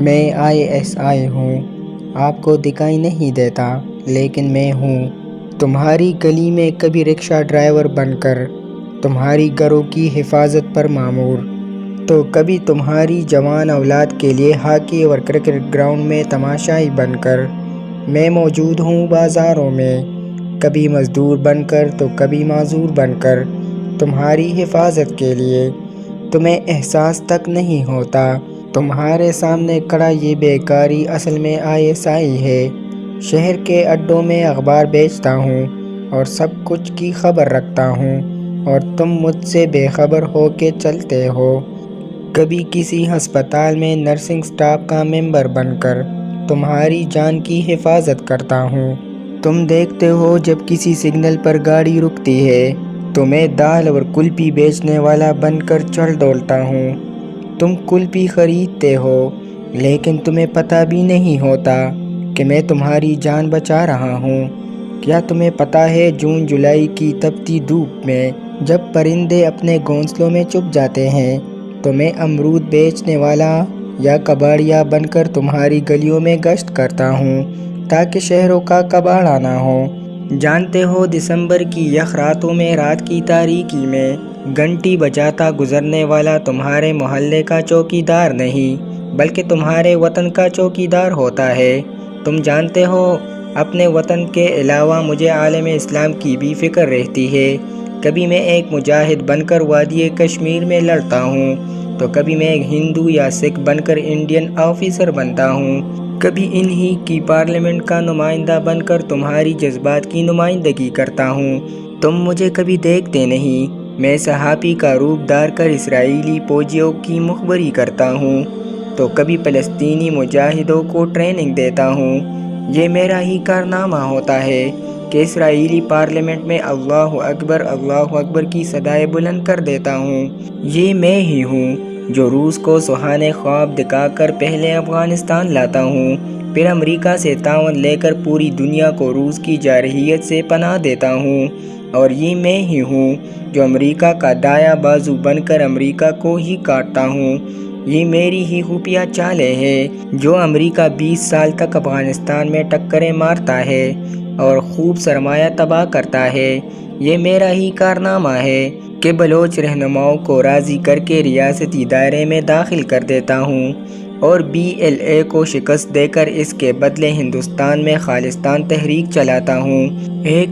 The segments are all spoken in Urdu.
میں ISI ہوں، آپ کو دکھائی نہیں دیتا لیکن میں ہوں تمہاری گلی میں، کبھی رکشہ ڈرائیور بن کر، تمہاری گھروں کی حفاظت پر مامور، تو کبھی تمہاری جوان اولاد کے لیے ہاکی اور کرکٹ گراؤنڈ میں تماشائی بن کر۔ میں موجود ہوں بازاروں میں، کبھی مزدور بن کر تو کبھی معذور بن کر، تمہاری حفاظت کے لیے۔ تمہیں احساس تک نہیں ہوتا تمہارے سامنے کھڑا یہ بیکاری اصل میں ISI ہے۔ شہر کے اڈوں میں اخبار بیچتا ہوں اور سب کچھ کی خبر رکھتا ہوں، اور تم مجھ سے بے خبر ہو کے چلتے ہو۔ کبھی کسی ہسپتال میں نرسنگ سٹاف کا ممبر بن کر تمہاری جان کی حفاظت کرتا ہوں۔ تم دیکھتے ہو جب کسی سگنل پر گاڑی رکتی ہے تو میں دال اور کلفی بیچنے والا بن کر چل دوڑتا ہوں۔ تم کلفی خریدتے ہو لیکن تمہیں پتہ بھی نہیں ہوتا کہ میں تمہاری جان بچا رہا ہوں۔ کیا تمہیں پتہ ہے جون جولائی کی تپتی دھوپ میں جب پرندے اپنے گھونسلوں میں چھپ جاتے ہیں تو میں امرود بیچنے والا یا کباڑیا بن کر تمہاری گلیوں میں گشت کرتا ہوں تاکہ شہروں کا کباڑہ نہ ہو۔ جانتے ہو دسمبر کی یخ راتوں میں، رات کی تاریکی میں گھنٹی بجاتا گزرنے والا تمہارے محلے کا چوکیدار نہیں بلکہ تمہارے وطن کا چوکیدار ہوتا ہے۔ تم جانتے ہو اپنے وطن کے علاوہ مجھے عالم اسلام کی بھی فکر رہتی ہے۔ کبھی میں ایک مجاہد بن کر وادی کشمیر میں لڑتا ہوں تو کبھی میں ایک ہندو یا سکھ بن کر انڈین آفیسر بنتا ہوں۔ کبھی انہی کی پارلیمنٹ کا نمائندہ بن کر تمہاری جذبات کی نمائندگی کرتا ہوں۔ تم مجھے کبھی دیکھتے نہیں، میں صحافی کا روپ دھار کر اسرائیلی فوجیوں کی مخبری کرتا ہوں تو کبھی فلسطینی مجاہدوں کو ٹریننگ دیتا ہوں۔ یہ میرا ہی کارنامہ ہوتا ہے کہ اسرائیلی پارلیمنٹ میں اللہ اکبر کی صدائیں بلند کر دیتا ہوں۔ یہ میں ہی ہوں جو روس کو سہانے خواب دکھا کر پہلے افغانستان لاتا ہوں، پھر امریکہ سے تعاون لے کر پوری دنیا کو روس کی جارحیت سے پناہ دیتا ہوں، اور یہ میں ہی ہوں جو امریکہ کا دایاں بازو بن کر امریکہ کو ہی کاٹتا ہوں۔ یہ میری ہی خفیہ چالیں ہیں جو امریکہ 20 سال تک افغانستان میں ٹکریں مارتا ہے اور خوب سرمایہ تباہ کرتا ہے۔ یہ میرا ہی کارنامہ ہے کہ بلوچ رہنماؤں کو راضی کر کے ریاستی دائرے میں داخل کر دیتا ہوں اور BLA کو شکست دے کر اس کے بدلے ہندوستان میں خالصتان تحریک چلاتا ہوں۔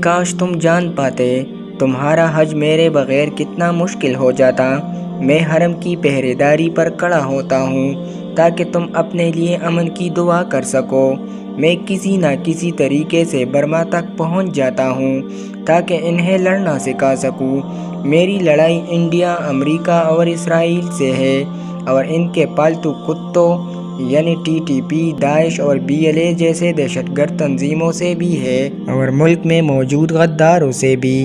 کاش تم جان پاتے تمہارا حج میرے بغیر کتنا مشکل ہو جاتا۔ میں حرم کی پہرے داری پر کھڑا ہوتا ہوں تاکہ تم اپنے لیے امن کی دعا کر سکو۔ میں کسی نہ کسی طریقے سے برما تک پہنچ جاتا ہوں تاکہ انہیں لڑنا سکھا سکوں۔ میری لڑائی انڈیا، امریکہ اور اسرائیل سے ہے، اور ان کے پالتو کتوں یعنی TTP، داعش اور BLA جیسے دہشت گرد تنظیموں سے بھی ہے، اور ملک میں موجود غداروں سے بھی۔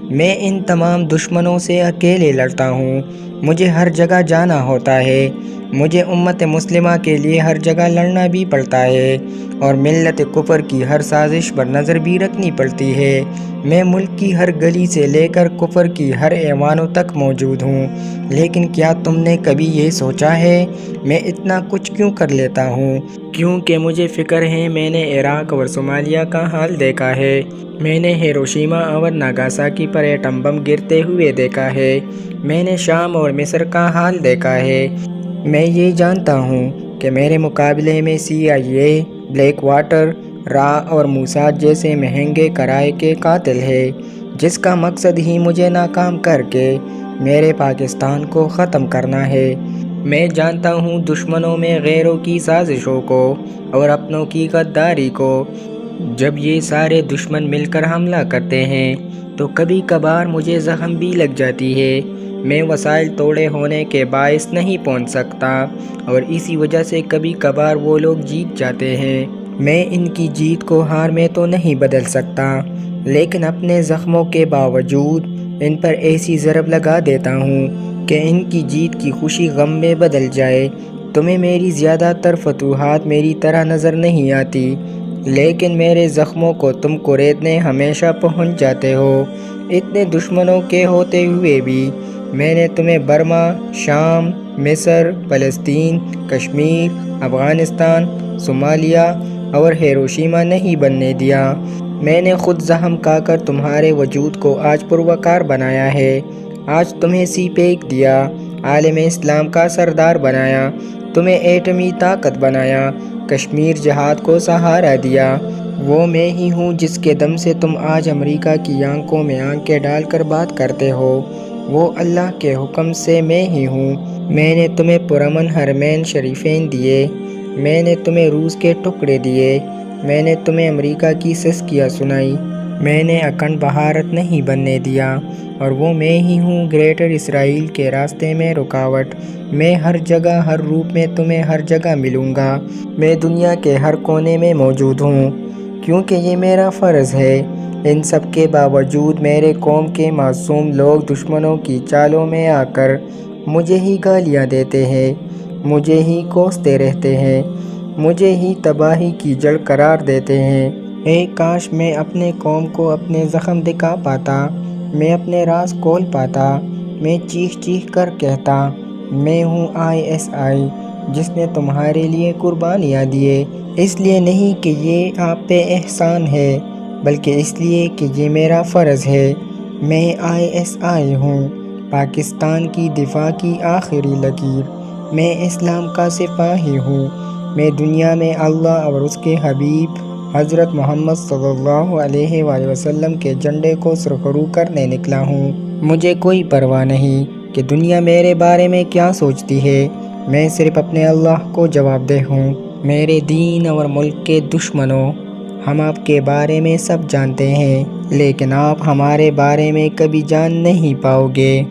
میں ان تمام دشمنوں سے اکیلے لڑتا ہوں۔ مجھے ہر جگہ جانا ہوتا ہے، مجھے امت مسلمہ کے لیے ہر جگہ لڑنا بھی پڑتا ہے، اور ملت کفر کی ہر سازش پر نظر بھی رکھنی پڑتی ہے۔ میں ملک کی ہر گلی سے لے کر کفر کی ہر ایوانوں تک موجود ہوں، لیکن کیا تم نے کبھی یہ سوچا ہے میں اتنا کچھ کیوں کر لیتا ہوں؟ کیونکہ مجھے فکر ہے میں نے عراق اور صومالیہ کا حال دیکھا ہے، میں نے ہیروشیما اور ناگاساکی پر ایٹم بم گرتے ہوئے دیکھا ہے، میں نے شام اور مصر کا حال دیکھا ہے۔ میں یہ جانتا ہوں کہ میرے مقابلے میں CIA، بلیک واٹر، را اور موساد جیسے مہنگے کرائے کے قاتل ہے، جس کا مقصد ہی مجھے ناکام کر کے میرے پاکستان کو ختم کرنا ہے۔ میں جانتا ہوں دشمنوں میں غیروں کی سازشوں کو اور اپنوں کی غداری کو۔ جب یہ سارے دشمن مل کر حملہ کرتے ہیں تو کبھی کبھار مجھے زخم بھی لگ جاتی ہے۔ میں وسائل توڑے ہونے کے باعث نہیں پہنچ سکتا، اور اسی وجہ سے کبھی کبھار وہ لوگ جیت جاتے ہیں۔ میں ان کی جیت کو ہار میں تو نہیں بدل سکتا، لیکن اپنے زخموں کے باوجود ان پر ایسی ضرب لگا دیتا ہوں کہ ان کی جیت کی خوشی غم میں بدل جائے۔ تمہیں میری زیادہ تر فتوحات میری طرح نظر نہیں آتی، لیکن میرے زخموں کو تم کوریدنے ہمیشہ پہنچ جاتے ہو۔ اتنے دشمنوں کے ہوتے ہوئے بھی میں نے تمہیں برما، شام، مصر، فلسطین، کشمیر، افغانستان، صومالیہ اور ہیروشیما نہیں بننے دیا۔ میں نے خود زخم کھا کر تمہارے وجود کو آج پروکار بنایا ہے۔ آج تمہیں سی پیک دیا، عالم اسلام کا سردار بنایا، تمہیں ایٹمی طاقت بنایا، کشمیر جہاد کو سہارا دیا۔ وہ میں ہی ہوں جس کے دم سے تم آج امریکہ کی آنکھوں میں آنکھیں ڈال کر بات کرتے ہو۔ وہ اللہ کے حکم سے میں ہی ہوں۔ میں نے تمہیں پرامن حرمین شریفین دیے، میں نے تمہیں روس کے ٹکڑے دیے، میں نے تمہیں امریکہ کی سسکیاں سنائی، میں نے اکھنڈ بھارت نہیں بننے دیا۔ اور وہ میں ہی ہوں گریٹر اسرائیل کے راستے میں رکاوٹ۔ میں ہر جگہ ہر روپ میں تمہیں ہر جگہ ملوں گا۔ میں دنیا کے ہر کونے میں موجود ہوں، کیونکہ یہ میرا فرض ہے۔ ان سب کے باوجود میرے قوم کے معصوم لوگ دشمنوں کی چالوں میں آ کر مجھے ہی گالیاں دیتے ہیں، مجھے ہی کوستے رہتے ہیں، مجھے ہی تباہی کی جڑ قرار دیتے ہیں۔ اے کاش میں اپنے قوم کو اپنے زخم دکھا پاتا، میں اپنے راز کھول پاتا، میں چیخ چیخ کر کہتا، میں ہوں ISI جس نے تمہارے لیے قربانیاں دیے۔ اس لیے نہیں کہ یہ آپ پہ احسان ہے، بلکہ اس لیے کہ یہ میرا فرض ہے۔ میں ISI ہوں، پاکستان کی دفاع کی آخری لکیر۔ میں اسلام کا سپاہی ہوں۔ میں دنیا میں اللہ اور اس کے حبیب حضرت محمد صلی اللہ علیہ وآلہ وسلم کے جھنڈے کو سرخرو کرنے نکلا ہوں۔ مجھے کوئی پرواہ نہیں کہ دنیا میرے بارے میں کیا سوچتی ہے، میں صرف اپنے اللہ کو جواب دہ ہوں۔ میرے دین اور ملک کے دشمنوں، ہم آپ کے بارے میں سب جانتے ہیں، لیکن آپ ہمارے بارے میں کبھی جان نہیں پاؤ گے۔